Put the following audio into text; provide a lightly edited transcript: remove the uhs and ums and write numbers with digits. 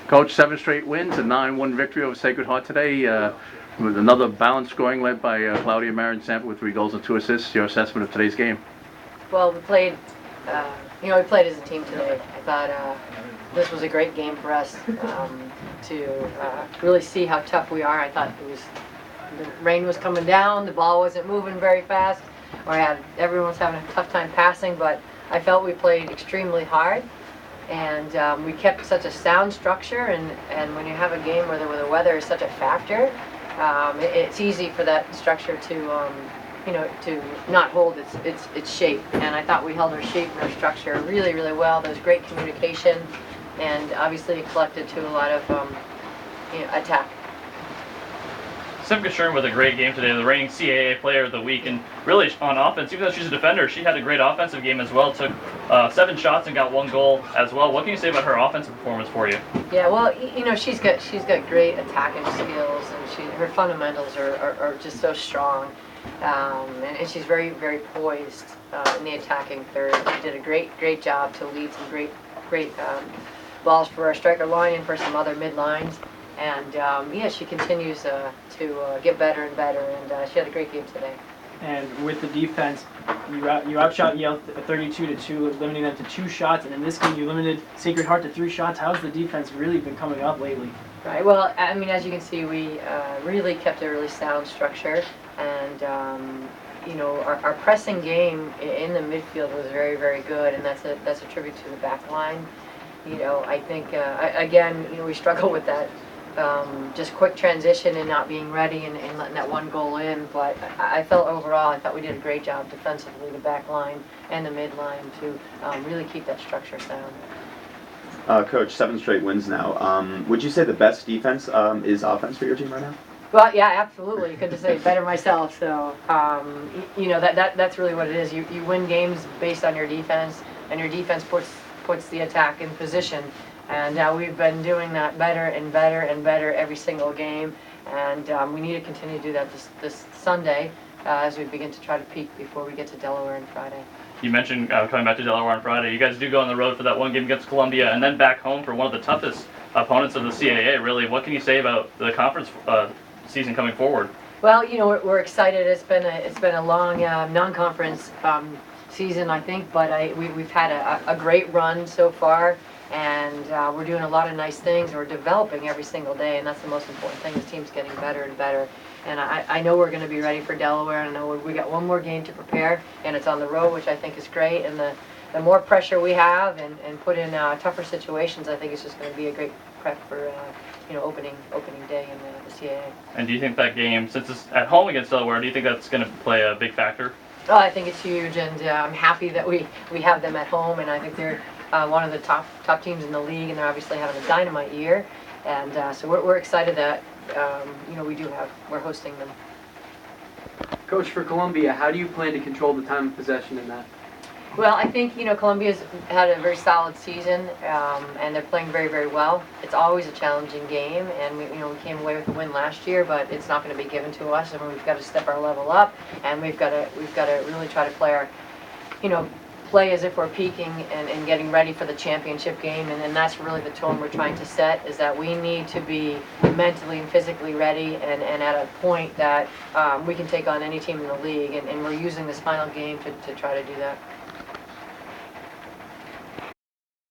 Coach, 7 straight wins, a 9-1 victory over Sacred Heart today. With another balanced scoring led by Claudia Marin Sample with 3 goals and 2 assists. Your assessment of today's game? Well, we played as a team today. I thought this was a great game for us to really see how tough we are. I thought the rain was coming down, the ball wasn't moving very fast, everyone was having a tough time passing, but I felt we played extremely hard. And we kept such a sound structure, and when you have a game where the weather is such a factor, it's easy for that structure to to not hold its shape. And I thought we held our shape and our structure really, really well. There was great communication, and obviously it collected to a lot of attack. Simka Sherman with a great game today, the reigning CAA Player of the Week, and really on offense, even though she's a defender, she had a great offensive game as well. Took 7 shots and got 1 goal as well. What can you say about her offensive performance for you? Yeah, well, she's got great attacking skills, and her fundamentals are just so strong, and she's very, very poised in the attacking third. She did a great job to lead some great balls for our striker line and for some other mid lines. And she continues to get better and better, and she had a great game today. And with the defense, you outshot Yale 32-2, limiting them to 2 shots, and in this game you limited Sacred Heart to 3 shots. How's the defense really been coming up lately? Right. Well, I mean, as you can see, we really kept a really sound structure, and our pressing game in the midfield was very, very good, and that's a tribute to the back line. I think again, we struggle with that. Just quick transition and not being ready and letting that 1 goal in, but I thought we did a great job defensively, the back line and the mid line, to really keep that structure sound. Coach, 7 straight wins now. Would you say the best defense is offense for your team right now? Well, yeah, absolutely. You couldn't say it better myself. So, that's really what it is. You win games based on your defense, and your defense puts the attack in position. And we've been doing that better and better and better every single game, and we need to continue to do that this Sunday as we begin to try to peak before we get to Delaware on Friday. You mentioned coming back to Delaware on Friday. You guys do go on the road for that 1 game against Columbia, and then back home for one of the toughest opponents of the CAA. Really, what can you say about the conference season coming forward? Well, we're excited. It's been a long non-conference season, I think, but we've had a great run so far. And we're doing a lot of nice things. We're developing every single day, and that's the most important thing. The team's getting better and better. And I know we're going to be ready for Delaware. I know we got 1 more game to prepare, and it's on the road, which I think is great. And the more pressure we have and put in tougher situations, I think it's just going to be a great prep for opening day in the CAA. And do you think that game, since it's at home against Delaware, do you think that's going to play a big factor? Oh, I think it's huge, and I'm happy that we have them at home, and I think they're one of the top teams in the league, and they're obviously having a dynamite year, and so we're excited that we're hosting them. Coach, for Columbia, how do you plan to control the time of possession in that? Well, I think Columbia's had a very solid season, and they're playing very, very well. It's always a challenging game, and we came away with a win last year, but it's not going to be given to us, and we've got to step our level up, and we've got to really try to play as if we're peaking and getting ready for the championship game, and that's really the tone we're trying to set, is that we need to be mentally and physically ready and at a point that we can take on any team in the league, and we're using this final game to try to do that.